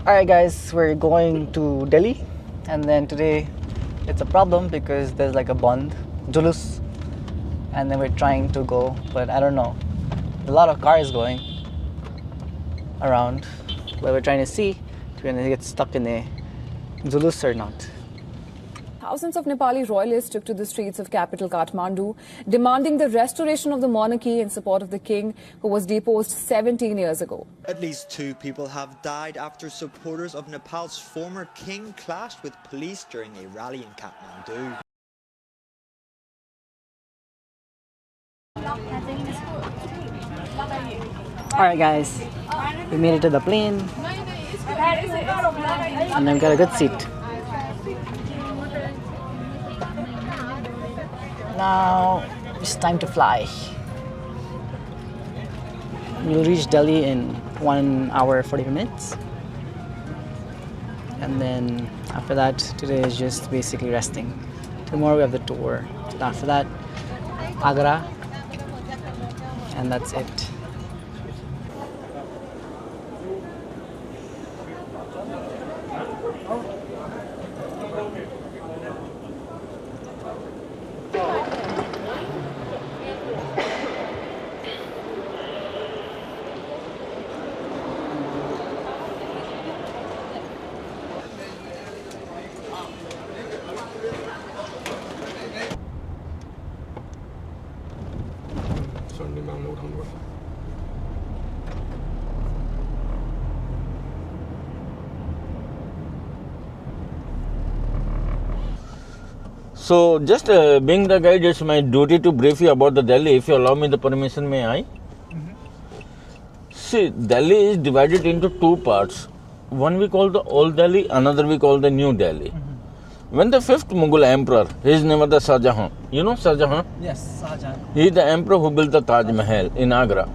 Alright guys, we're going to Delhi, and then today it's a problem because there's like a bond, Julus, and then we're trying to go, but I don't know. A lot of cars going around, but we're trying to see if we're gonna get stuck in a Julus or not. Thousands of Nepali royalists took to the streets of capital Kathmandu, demanding the restoration of the monarchy in support of the king, who was deposed 17 years ago. At least 2 people have died after supporters of Nepal's former king clashed with police during a rally in Kathmandu. Alright guys, we made it to the plane, and then we got a good seat. Now it's time to fly. We'll reach Delhi in 1 hour 40 minutes, and then after that, today is just basically resting. Tomorrow we have the tour. After that, Agra, and that's it. So, just being the guide, it's my duty to brief you about the Delhi. If you allow me the permission, may I? See, Delhi is divided into 2 parts. One we call the Old Delhi, another we call the New Delhi. When the 5th Mughal emperor, his name was the Shah Jahan. You know Shah Jahan? Yes, Shah Jahan. He is the emperor who built the Taj Mahal in Agra.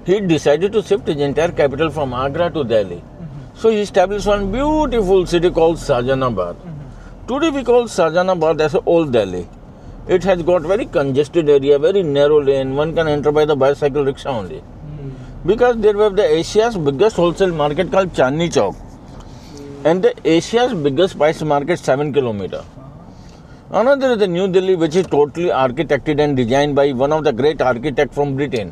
He decided to shift his entire capital from Agra to Delhi. So he established one beautiful city called Shahjahanabad. Today we call Shahjahanabad as Old Delhi. It has got very congested area, very narrow lane. One can enter by the bicycle rickshaw only. Because there we have the Asia's biggest wholesale market called Chandni Chowk. And the Asia's biggest spice market 7 kilometers. Another is the New Delhi, which is totally architected and designed by one of the great architects from Britain,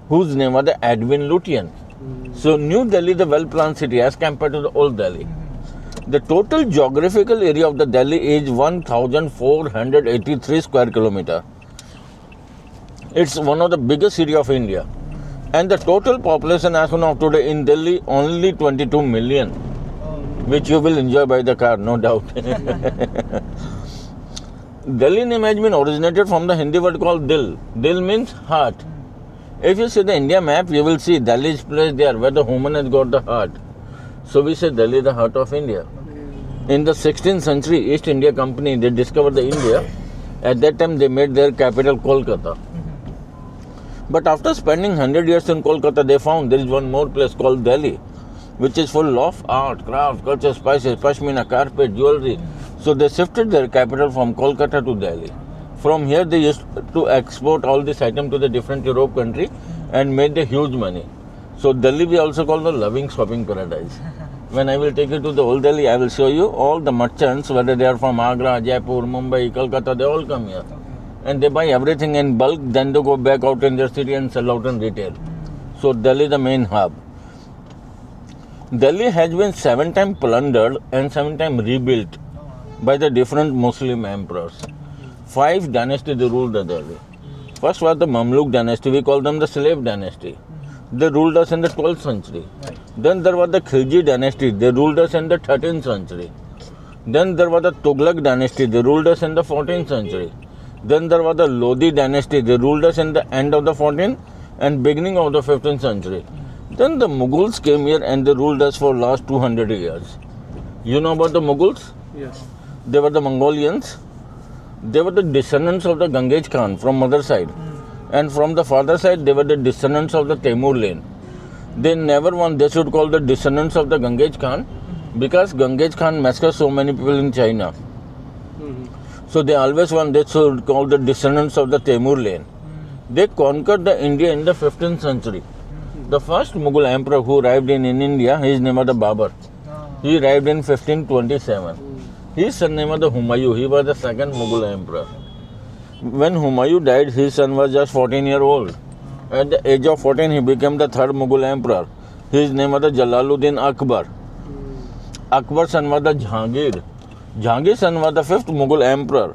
whose name was the Edwin Lutyens. So New Delhi is a well-planned city as compared to the Old Delhi. The total geographical area of the Delhi is 1,483 square kilometers. It's one of the biggest city of India. And the total population as of today in Delhi only 22 million, which you will enjoy by the car, no doubt. Delhi name has been originated from the Hindi word called Dil. Dil means heart. If you see the India map, you will see Delhi is placed there where the human has got the heart. So we say Delhi is the heart of India. In the 16th century, East India Company, they discovered the India. At that time, they made their capital Kolkata. But after spending 100 years in Kolkata, they found there is one more place called Delhi, which is full of art, craft, culture, spices, pashmina, carpet, jewelry. So they shifted their capital from Kolkata to Delhi. From here, they used to export all this item to the different Europe country and made a huge money. So Delhi we also call the loving shopping paradise. When I will take you to the Old Delhi, I will show you all the merchants, whether they are from Agra, Jaipur, Mumbai, Kolkata, they all come here. And they buy everything in bulk, then they go back out in their city and sell out in retail. So Delhi is the main hub. Delhi has been 7 times plundered and 7 times rebuilt by the different Muslim emperors. 5 dynasties they ruled the Delhi. First was the Mamluk dynasty, we call them the slave dynasty. They ruled us in the 12th century. Then there was the Khilji dynasty, they ruled us in the 13th century. Then there was the Tughlaq dynasty, they ruled us in the 14th century. Then there was the Lodi dynasty, they ruled us in the end of the 14th and beginning of the 15th century. Then the Mughals came here and they ruled us for last 200 years. You know about the Mughals? Yes. They were the Mongolians. They were the descendants of the Genghis Khan from mother side. And from the father side, they were the descendants of the Temur Lane. They never want, they should call the descendants of the Genghis Khan because Genghis Khan massacred so many people in China. So they always want, they should call the descendants of the Temur Lane. They conquered the India in the 15th century. The first Mughal emperor who arrived in India, his name was the Babur. He arrived in 1527. His son name was the Humayun. He was the second Mughal emperor. When Humayun died, his son was just 14 years old. At the age of 14, he became the third Mughal emperor. His name was the Jalaluddin Akbar. Akbar's son was the Jahangir. Jahangir's son was the fifth Mughal emperor,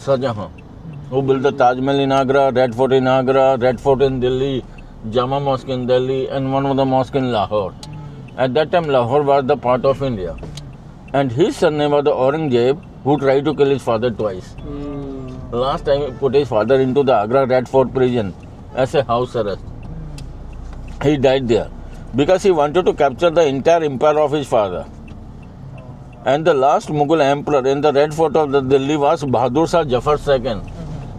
Shah Jahan, who built the Taj Mahal in Agra, Red Fort in Agra, Red Fort in Delhi, Jama Mosque in Delhi, and one of the mosques in Lahore. At that time, Lahore was the part of India. And his son name was the Aurangzeb, who tried to kill his father twice. Last time he put his father into the Agra Red Fort prison as a house arrest. He died there because he wanted to capture the entire empire of his father. And the last Mughal emperor in the Red Fort of the Delhi was Bahadur Shah Jafar II.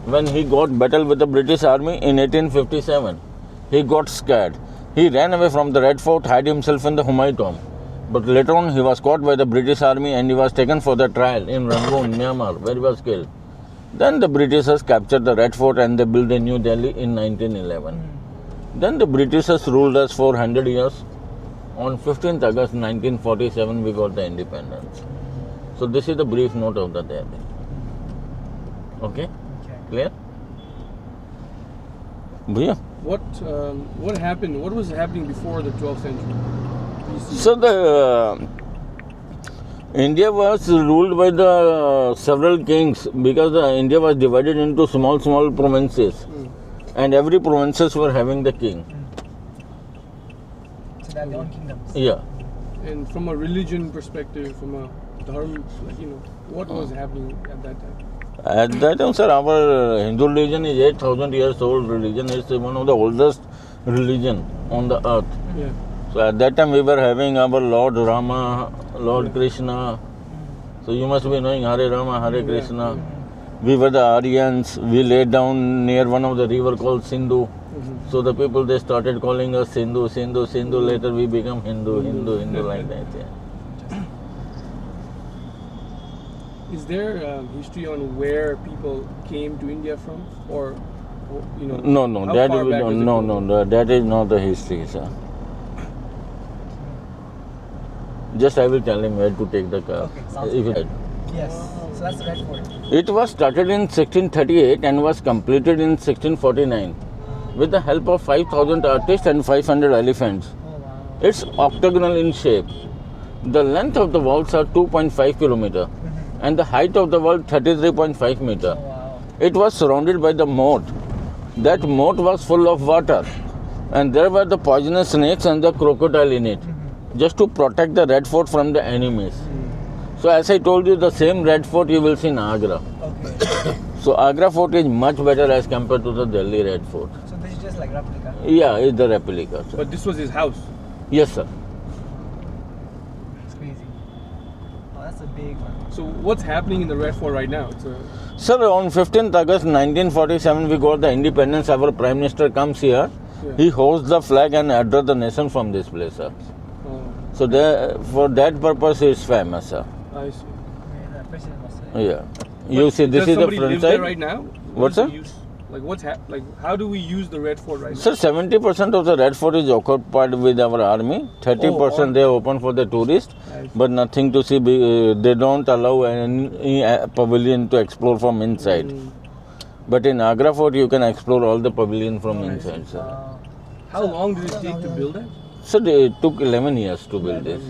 When he got battle with the British army in 1857, he got scared. He ran away from the Red Fort, hid himself in the Humayun tomb. But later on, he was caught by the British army and he was taken for the trial in Rangoon, Myanmar, where he was killed. Then the Britishers captured the Red Fort and they built a New Delhi in 1911. Then the Britishers ruled us for 100 years. On 15th August 1947, we got the independence. So this is the brief note of the Delhi. Okay? Clear? Bhaiya? What happened? What was happening before the 12th century? BC? So the India was ruled by the several kings because India was divided into small provinces, and every provinces were having the king. So they have their own kingdoms. Yeah. And from a religion perspective, from a dharma, what was happening at that time? At that time, sir, our Hindu religion is 8,000 years old religion. It's one of the oldest religion on the earth. Yeah. So at that time we were having our Lord Rama, Lord Krishna. So you must be knowing Hare Rama, Hare Krishna. We were the Aryans. We laid down near one of the river called Sindhu. So the people, they started calling us Sindhu. Later we become Hindu like that. Yeah. Is there history on where people came to India from, or No, how that far we back don't. does it go? No, that is not the history, sir. Just I will tell him where to take the car. Okay, sounds If good. it- Yes. So that's the Red Fort. It was started in 1638 and was completed in 1649 with the help of 5,000 artists and 500 elephants. Oh wow. It's octagonal in shape. The length of the walls are 2.5 kilometer and the height of the wall 33.5 meter. Oh wow. It was surrounded by the moat. That moat was full of water and there were the poisonous snakes and the crocodile in it, just to protect the Red Fort from the enemies. So as I told you, the same Red Fort you will see in Agra. Okay. So Agra Fort is much better as compared to the Delhi Red Fort. So this is just like replica. Yeah, it's the replica, sir. But this was his house. Yes, sir. It's crazy. Oh, that's a big one. So what's happening in the Red Fort right now? It's a Sir, on 15th August 1947, we got the independence. Our Prime Minister comes here. Yeah. He hoists the flag and address the nation from this place, sir. So for that purpose, it's famous, sir. I see. Yeah, the president was saying. Yeah. You see, this Does is the somebody front live side. there right now? What, does he sir? use? Like how do we use the Red Fort right now? Sir, 70% of the Red Fort is occupied with our army. 30% they open for the tourists, I see. but nothing to see. They don't allow any pavilion to explore from inside. But in Agra Fort, you can explore all the pavilion from inside, sir. How long did it take to build that? So it took 11 years to build this.